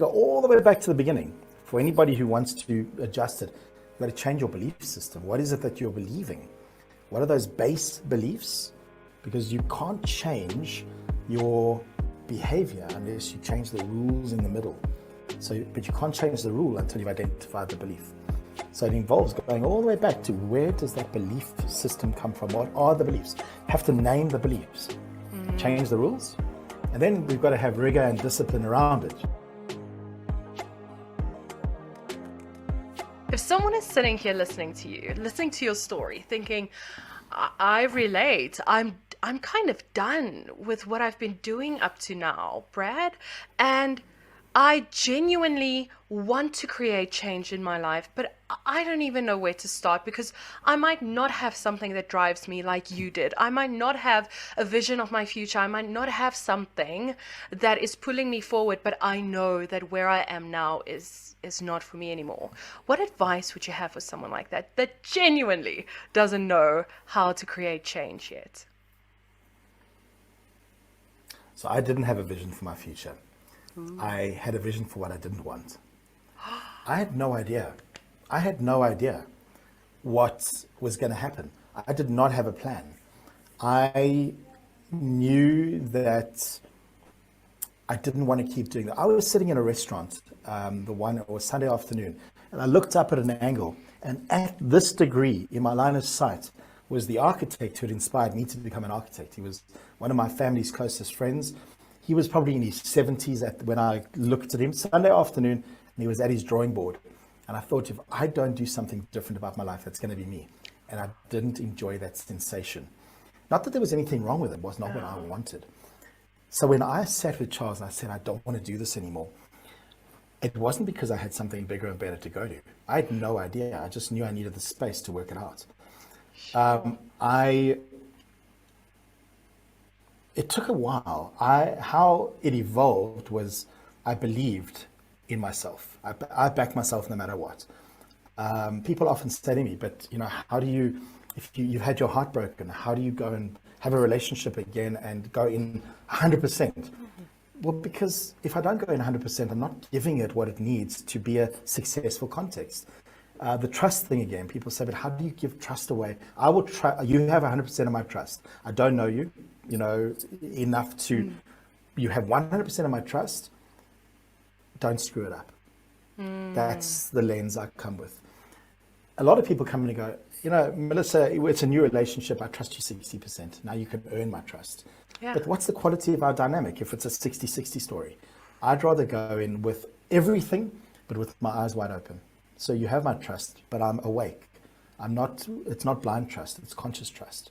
go all the way back to the beginning. For anybody who wants to adjust it, you've got to change your belief system. What is it that you're believing? What are those base beliefs? Because you can't change your behavior unless you change the rules in the middle. But you can't change the rule until you've identified the belief. So it involves going all the way back to where does that belief system come from? What are the beliefs? You have to name the beliefs, change the rules, and then we've got to have rigor and discipline around it. If someone is sitting here listening to you, listening to your story, thinking, I relate, I'm kind of done with what I've been doing up to now, Brad, and I genuinely want to create change in my life, but I don't even know where to start because I might not have something that drives me like you did. I might not have a vision of my future. I might not have something that is pulling me forward, but I know that where I am now is not for me anymore. What advice would you have for someone like that genuinely doesn't know how to create change yet? So I didn't have a vision for my future. I had a vision for what I didn't want. I had no idea. I had no idea what was going to happen. I did not have a plan. I knew that I didn't want to keep doing that. I was sitting in a restaurant, it was Sunday afternoon, and I looked up at an angle, and at this degree in my line of sight was the architect who had inspired me to become an architect. He was one of my family's closest friends. He was probably in his 70s when I looked at him Sunday afternoon, and he was at his drawing board. And I thought, if I don't do something different about my life, that's going to be me. And I didn't enjoy that sensation. Not that there was anything wrong with it. It was not what I wanted. So when I sat with Charles and I said, I don't want to do this anymore, it wasn't because I had something bigger and better to go to. I had no idea. I just knew I needed the space to work it out. It took a while. How it evolved was I believed in myself. I backed myself no matter what. People often say to me, but how do you, if you've had your heart broken, how do you go and have a relationship again and go in 100%? Well, because if I don't go in 100%, I'm not giving it what it needs to be a successful context. The trust thing again, people say, but how do you give trust away? I will try. You have 100% of my trust. I don't know you, enough to, you have 100% of my trust. Don't screw it up. That's the lens I come with. A lot of people come in and go, Melissa, it's a new relationship. I trust you 60%. Now you can earn my trust. Yeah. But what's the quality of our dynamic if it's a 60-60 story? I'd rather go in with everything, but with my eyes wide open. So you have my trust, but I'm awake. It's not blind trust, it's conscious trust.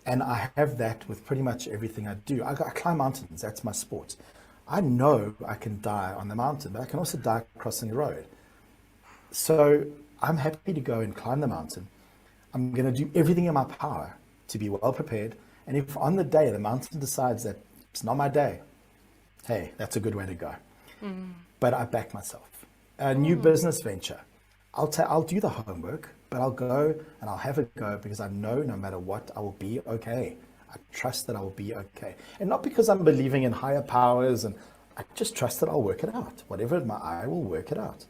And I have that with pretty much everything I do. I climb mountains, that's my sport. I know I can die on the mountain, but I can also die crossing the road. So I'm happy to go and climb the mountain. I'm going to do everything in my power to be well prepared. And if on the day the mountain decides that it's not my day, hey, that's a good way to go. But I back myself. A new business venture, I'll do the homework, but I'll go and I'll have a go because I know no matter what, I will be okay. I trust that I will be okay. And not because I'm believing in higher powers, and I just trust that I'll work it out. I will work it out.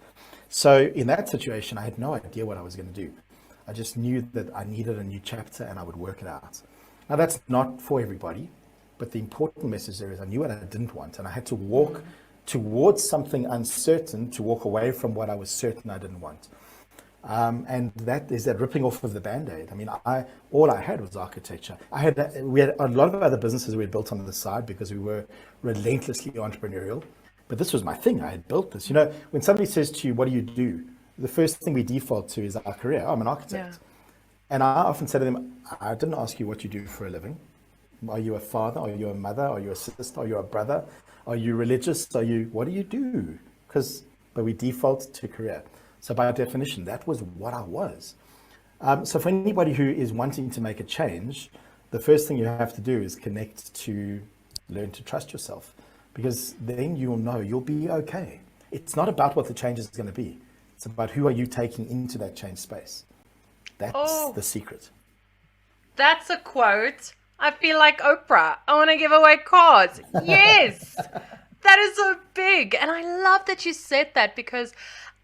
So in that situation, I had no idea what I was going to do. I just knew that I needed a new chapter and I would work it out. Now that's not for everybody, but the important message there is I knew what I didn't want, and I had to walk towards something uncertain to walk away from what I was certain I didn't want. And that is that ripping off of the Band-Aid. I mean, all I had was architecture. We had a lot of other businesses we had built on the side because we were relentlessly entrepreneurial. But this was my thing. I had built this. When somebody says to you, what do you do? The first thing we default to is our career. I'm an architect. Yeah. And I often say to them, I didn't ask you what you do for a living. Are you a father? Are you a mother? Are you a sister? Are you a brother? Are you religious? What do you do? But we default to career. So by definition, that was what I was. So for anybody who is wanting to make a change, the first thing you have to do is connect to learn to trust yourself, because then you'll know you'll be okay. It's not about what the change is going to be. It's about who are you taking into that change space. That's the secret. That's a quote. I feel like Oprah. I want to give away cards. Yes. That is so big. And I love that you said that because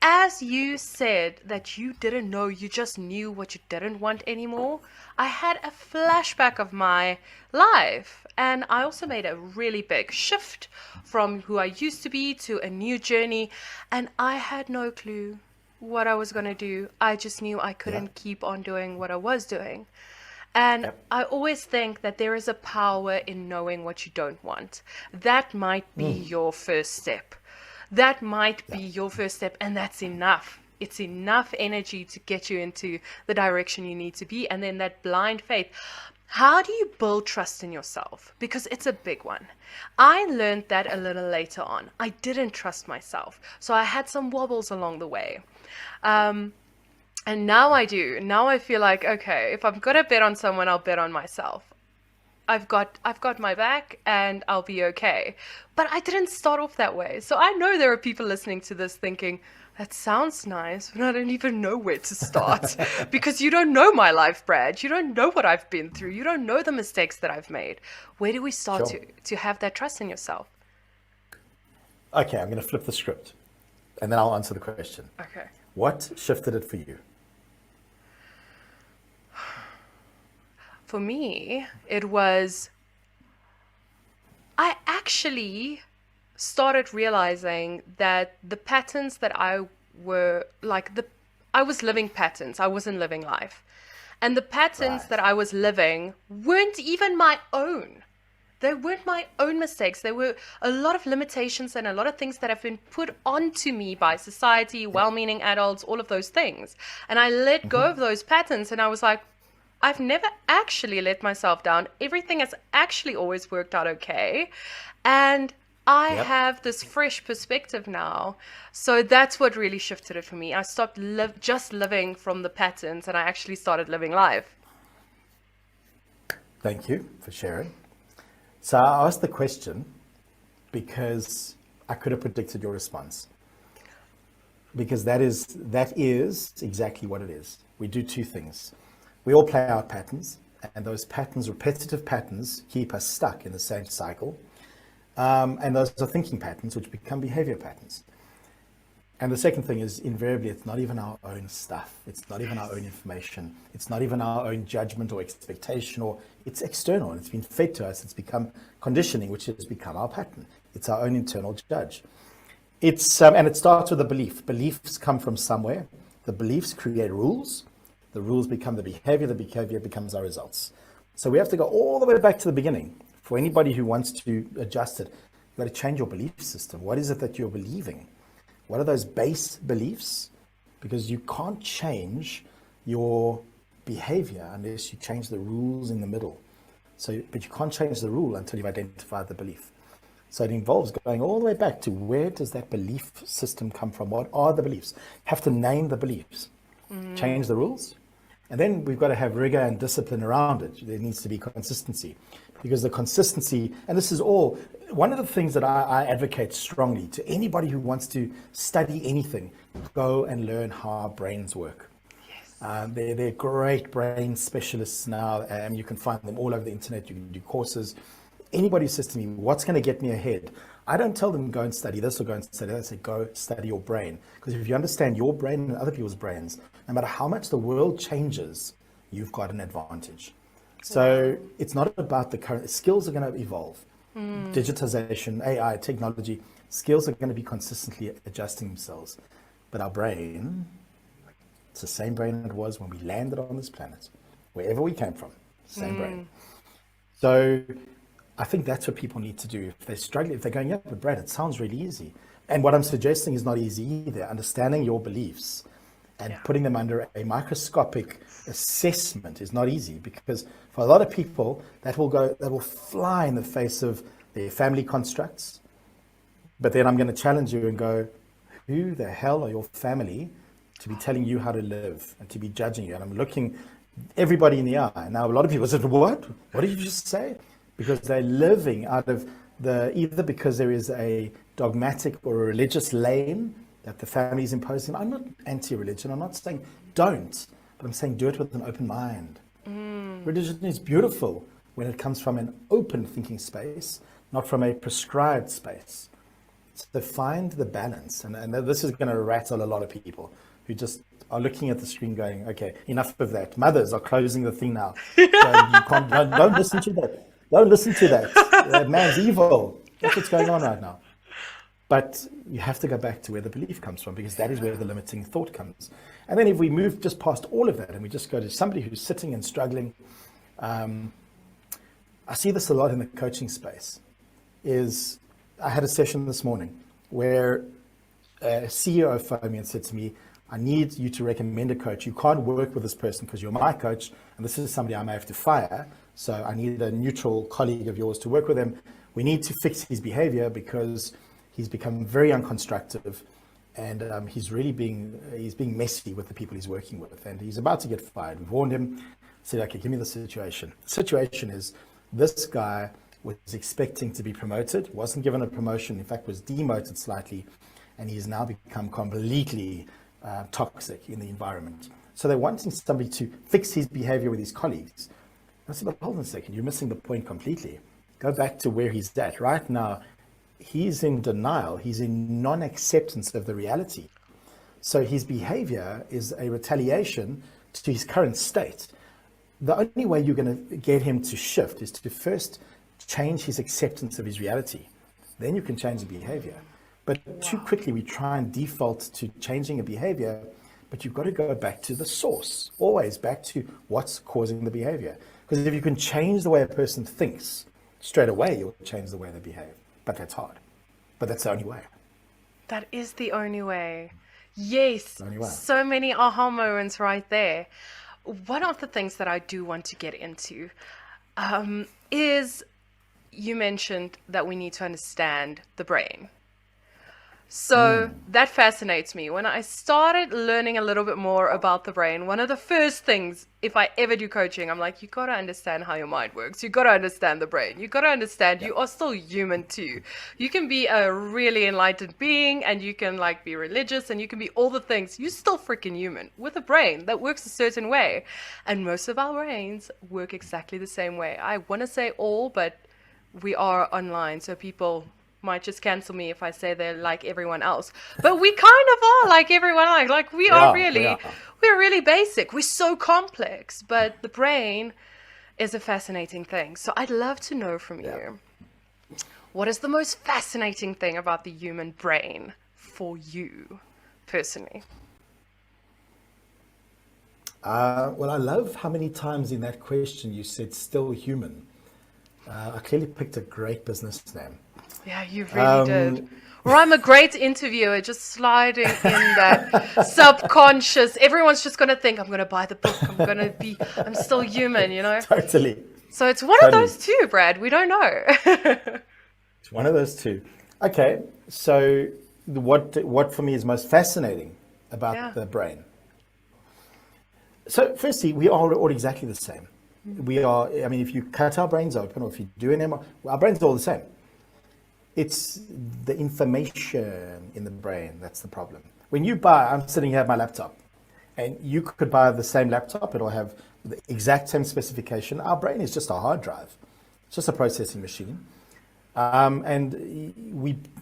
as you said that you didn't know, you just knew what you didn't want anymore. I had a flashback of my life. And I also made a really big shift from who I used to be to a new journey. And I had no clue what I was going to do. I just knew I Yeah. couldn't keep on doing what I was doing. And Yep. I always think that there is a power in knowing what you don't want. That might be your first step. That might be Yeah. your first step, and that's enough. It's enough energy to get you into the direction you need to be. And then that blind faith. How do you build trust in yourself? Because it's a big one. I learned that a little later on. I didn't trust myself. So I had some wobbles along the way. Um, and now I do. Now I feel like, okay, if I'm gonna bet on someone, I'll bet on myself. I've got my back and I'll be okay. But I didn't start off that way. So I know there are people listening to this thinking, that sounds nice, but I don't even know where to start. Because you don't know my life, Brad. You don't know what I've been through. You don't know the mistakes that I've made. Where do we start Sure. to have that trust in yourself? Okay, I'm going to flip the script and then I'll answer the question. Okay. What shifted it for you? For me, it was I actually started realizing that the patterns that I were like the I was living patterns. I wasn't living life. And the patterns Right. that I was living weren't even my own. They weren't my own mistakes. There were a lot of limitations and a lot of things that have been put onto me by society, well-meaning adults, all of those things. And I let go of those patterns and I was like, I've never actually let myself down. Everything has actually always worked out okay. And I Yep. have this fresh perspective now. So that's what really shifted it for me. I stopped just living from the patterns and I actually started living life. Thank you for sharing. So I asked the question because I could have predicted your response. Because that is exactly what it is. We do two things. We all play out patterns, and those patterns, repetitive patterns, keep us stuck in the same cycle. And those are thinking patterns, which become behavior patterns. And the second thing is, invariably, it's not even our own stuff. It's not even our own information. It's not even our own judgment or expectation, or it's external. It's been fed to us. It's become conditioning, which has become our pattern. It's our own internal judge. And it starts with a belief. Beliefs come from somewhere. The beliefs create rules. The rules become the behavior becomes our results. So we have to go all the way back to the beginning. For anybody who wants to adjust it, you've got to change your belief system. What is it that you're believing? What are those base beliefs? Because you can't change your behavior unless you change the rules in the middle. But you can't change the rule until you've identified the belief. So it involves going all the way back to where does that belief system come from? What are the beliefs? You have to name the beliefs, change the rules, and then we've got to have rigor and discipline around it. There needs to be consistency, because the consistency, and this is all, one of the things that I advocate strongly to anybody who wants to study anything, go and learn how our brains work. They're great brain specialists now, and you can find them all over the internet. You can do courses. Anybody who says to me, what's going to get me ahead? I don't tell them go and study this or go and study that. I say go study your brain. Because if you understand your brain and other people's brains, no matter how much the world changes, you've got an advantage. So it's not about the current, skills are going to evolve. Digitization, AI, technology, skills are going to be consistently adjusting themselves. But our brain, it's the same brain it was when we landed on this planet, wherever we came from, same brain. So I think that's what people need to do. If they're struggling, if they're going, yeah, but Brad, it sounds really easy. And what I'm suggesting is not easy either. Understanding your beliefs and putting them under a microscopic assessment is not easy, because for a lot of people that will fly in the face of their family constructs. But then I'm going to challenge you and go, who the hell are your family to be telling you how to live and to be judging you? And I'm looking everybody in the eye. Now, a lot of people said, what? What did you just say? Because they're living out of either because there is a dogmatic or a religious lane that the family is imposing. I'm not anti-religion. I'm not saying don't, but I'm saying do it with an open mind. Religion is beautiful when it comes from an open thinking space, not from a prescribed space. So find the balance. And this is going to rattle a lot of people who just are looking at the screen going, okay, enough of that. Mothers are closing the thing now. So you can't, don't listen to that. Don't listen to that. Man's evil. That's what's going on right now. But you have to go back to where the belief comes from, because that is where the limiting thought comes. And then if we move just past all of that and we just go to somebody who's sitting and struggling, I see this a lot in the coaching space. I had a session this morning where a CEO phoned me and said to me, I need you to recommend a coach. You can't work with this person because you're my coach, and this is somebody I may have to fire. So I need a neutral colleague of yours to work with him. We need to fix his behavior because he's become very unconstructive, and he's being messy with the people he's working with, and he's about to get fired. We've warned him, said, okay, give me the situation. The situation is this guy was expecting to be promoted, wasn't given a promotion, in fact was demoted slightly, and he's now become completely toxic in the environment. So they're wanting somebody to fix his behavior with his colleagues. I said, but hold on a second, you're missing the point completely. Go back to where he's at. Right now, he's in denial. He's in non-acceptance of the reality. So his behavior is a retaliation to his current state. The only way you're going to get him to shift is to first change his acceptance of his reality. Then you can change the behavior. But too quickly we try and default to changing a behavior, but you've got to go back to the source, always back to what's causing the behavior. Because if you can change the way a person thinks, straight away you'll change the way they behave. But that's hard. But that's the only way. That is the only way. Yes. Only way. So many aha moments right there. One of the things that I do want to get into is, you mentioned that we need to understand the brain. So that fascinates me. When I started learning a little bit more about the brain, one of the first things, if I ever do coaching, I'm like, you got to understand how your mind works. You got to understand the brain. You got to understand you are still human too. You can be a really enlightened being, and you can like be religious, and you can be all the things. You're still freaking human with a brain that works a certain way. And most of our brains work exactly the same way. I want to say all, but we are online, so people might just cancel me if I say they're like everyone else. But we kind of are like everyone else. Like we're really basic. We're so complex, but the brain is a fascinating thing. So I'd love to know from you, what is the most fascinating thing about the human brain for you personally? Well, I love how many times in that question you said still human. I clearly picked a great business name. Yeah, you really did. Or I'm a great interviewer, just sliding in that subconscious. Everyone's just going to think, I'm going to buy the book. I'm still human, you know? Totally. So it's one of those two, Brad. We don't know. It's one of those two. Okay, so what for me is most fascinating about the brain? So firstly, we are all exactly the same. We are, I mean, if you cut our brains open, or if you do an MRI, our brains are all the same. It's the information in the brain that's the problem. When you buy, I'm sitting here at my laptop, and you could buy the same laptop, it'll have the exact same specification. Our brain is just a hard drive. It's just a processing machine. And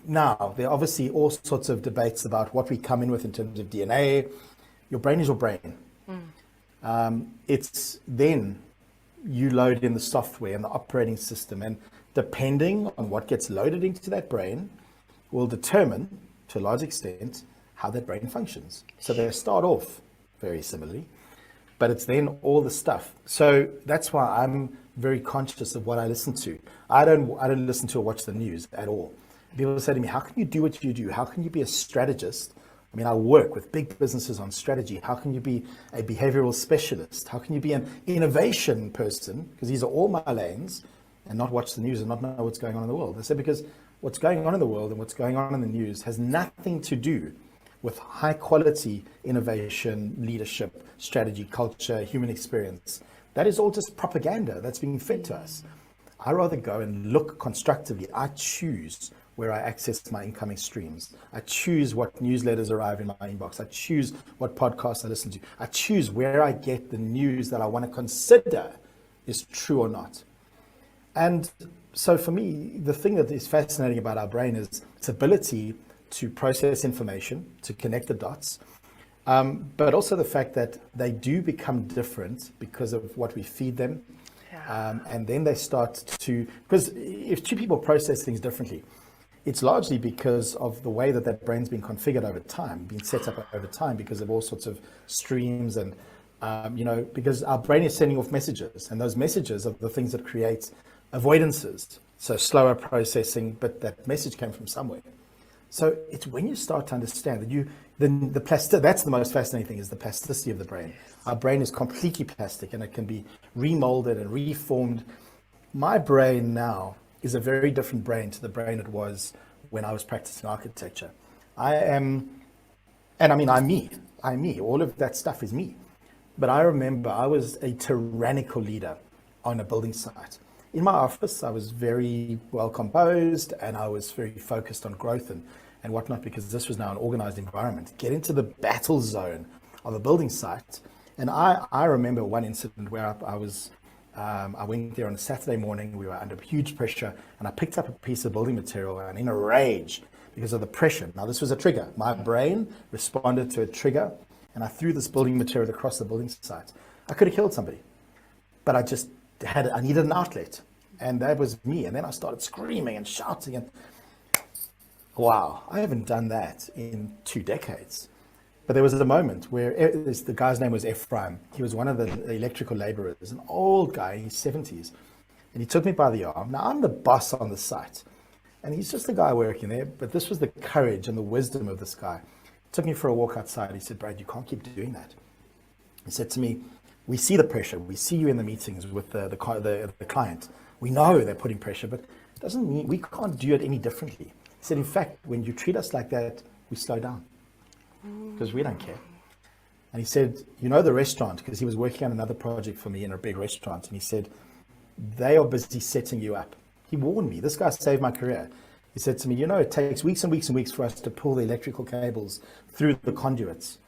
there are obviously all sorts of debates about what we come in with in terms of DNA. Your brain is your brain. It's then you load in the software and the operating system, and depending on what gets loaded into that brain will determine, to a large extent, how that brain functions. So they start off very similarly, but it's then all the stuff. So that's why I'm very conscious of what I listen to. I don't listen to or watch the news at all. People say to me, how can you do what you do? How can you be a strategist? I mean, I work with big businesses on strategy. How can you be a behavioral specialist? How can you be an innovation person? Because these are all my lanes, and not watch the news and not know what's going on in the world. I said, because what's going on in the world and what's going on in the news has nothing to do with high quality innovation, leadership, strategy, culture, human experience. That is all just propaganda that's being fed to us. I rather go and look constructively. I choose where I access my incoming streams. I choose what newsletters arrive in my inbox. I choose what podcasts I listen to. I choose where I get the news that I want to consider is true or not. And so for me, the thing that is fascinating about our brain is its ability to process information, to connect the dots, but also the fact that they do become different because of what we feed them. Yeah. And then they start to, because if two people process things differently, it's largely because of the way that that brain's been configured over time, been set up over time because of all sorts of streams and, because our brain is sending off messages, and those messages are the things that create avoidances. So slower processing, but that message came from somewhere. So it's when you start to understand that that's the most fascinating thing, is the plasticity of the brain. Our brain is completely plastic, and it can be remolded and reformed. My brain now is a very different brain to the brain it was when I was practicing architecture. I'm me. I'm me. All of that stuff is me. But I remember I was a tyrannical leader on a building site. In my office, I was very well composed, and I was very focused on growth and whatnot, because this was now an organized environment. Get into the battle zone of a building site. And I remember one incident where I went there on a Saturday morning. We were under huge pressure, and I picked up a piece of building material, and in a rage because of the pressure. Now, this was a trigger. My brain responded to a trigger, and I threw this building material across the building site. I could have killed somebody, but I needed an outlet, and that was me. And then I started screaming and shouting, and wow, I haven't done that in 2 decades. But there was a moment where the guy's name was Ephraim. He was one of the electrical laborers, an old guy in his 70s. And he took me by the arm. Now, I'm the boss on the site, and he's just a guy working there. But this was the courage and the wisdom of this guy. He took me for a walk outside. He said, "Brad, you can't keep doing that." He said to me, "We see the pressure. We see you in the meetings with the client. We know they're putting pressure, but it doesn't mean we can't do it any differently." He said, "In fact, when you treat us like that, we slow down, because we don't care." And he said, the restaurant, because he was working on another project for me in a big restaurant, and he said, "They are busy setting you up." He warned me. This guy saved my career. He said to me, "It takes weeks and weeks and weeks for us to pull the electrical cables through the conduits."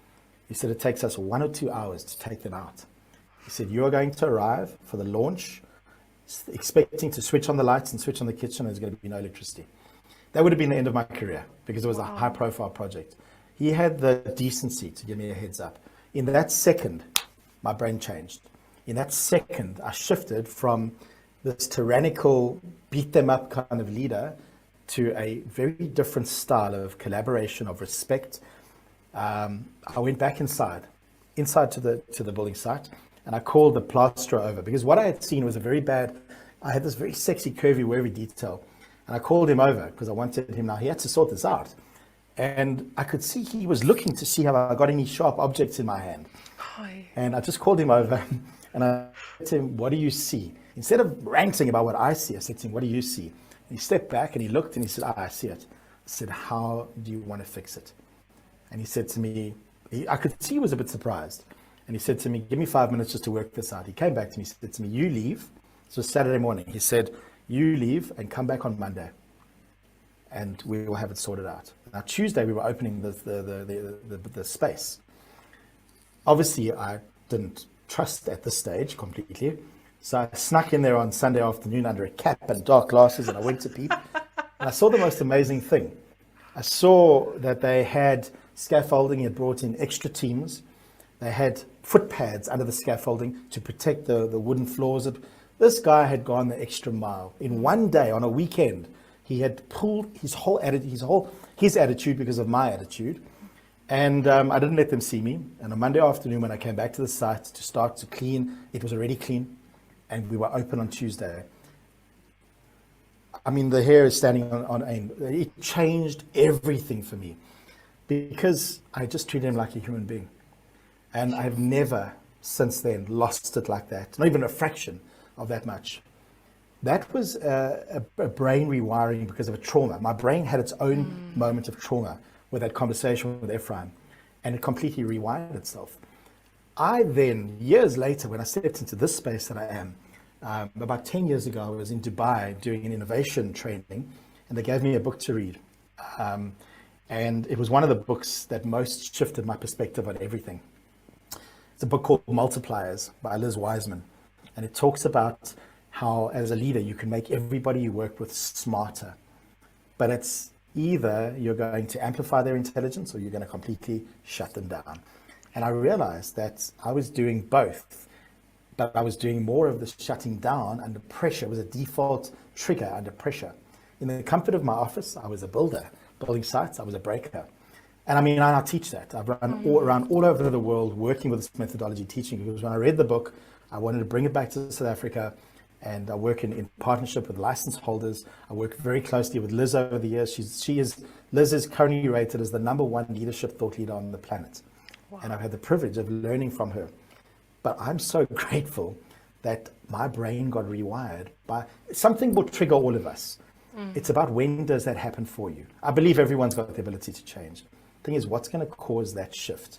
He said, "It takes us 1 or 2 hours to take them out." He said, "You are going to arrive for the launch expecting to switch on the lights and switch on the kitchen, and there's going to be no electricity." That would have been the end of my career, because it was a high profile project. He had the decency to give me a heads up. In that second, my brain changed. In that second, I shifted from this tyrannical, beat them up kind of leader to a very different style of collaboration, of respect. I went back inside to the building site, and I called the plasterer over, because what I had seen was I had this very sexy, curvy, wavy detail. And I called him over because I wanted him. Now, he had to sort this out. And I could see he was looking to see how I got any sharp objects in my hand. Hi. And I just called him over, and I said to him, "What do you see?" Instead of ranting about what I see, I said to him, "What do you see?" And he stepped back and he looked and he said, "I see it." I said, "How do you want to fix it?" And he said to me, I could see he was a bit surprised. And he said to me, "Give me 5 minutes just to work this out." He came back to me, said to me, "You leave." This was Saturday morning. He said, "You leave and come back on Monday, and we will have it sorted out." Now, Tuesday, we were opening the space. Obviously, I didn't trust at this stage completely. So I snuck in there on Sunday afternoon under a cap and dark glasses, and I went to peep. And I saw the most amazing thing. I saw that they had scaffolding. He had brought in extra teams. They had foot pads under the scaffolding to protect the wooden floors. This guy had gone the extra mile. In one day, on a weekend, he had pulled his attitude because of my attitude. And I didn't let them see me. And on Monday afternoon, when I came back to the site to start to clean, it was already clean. And we were open on Tuesday. I mean, the hair is standing on end. It changed everything for me, because I just treated him like a human being. And I've never since then lost it like that, not even a fraction of that much. That was a brain rewiring because of a trauma. My brain had its own moment of trauma with that conversation with Ephraim, and it completely rewired itself. I then, years later, when I stepped into this space that I am, about 10 years ago, I was in Dubai doing an innovation training, and they gave me a book to read. And it was one of the books that most shifted my perspective on everything. It's a book called Multipliers by Liz Wiseman. And it talks about how as a leader you can make everybody you work with smarter. But it's either you're going to amplify their intelligence or you're going to completely shut them down. And I realized that I was doing both, but I was doing more of the shutting down under pressure. It was a default trigger under pressure. In the comfort of my office, I was a builder. Building sites, I was a breaker. And I mean, I teach that. I've run all over the world working with this methodology, teaching, because when I read the book, I wanted to bring it back to South Africa. And I work in partnership with license holders. I work very closely with Liz over the years. Liz is currently rated as the #1 leadership thought leader on the planet. Wow. And I've had the privilege of learning from her. But I'm so grateful that my brain got rewired by something will trigger all of us. It's about when does that happen for you? I believe everyone's got the ability to change. The thing is, what's going to cause that shift?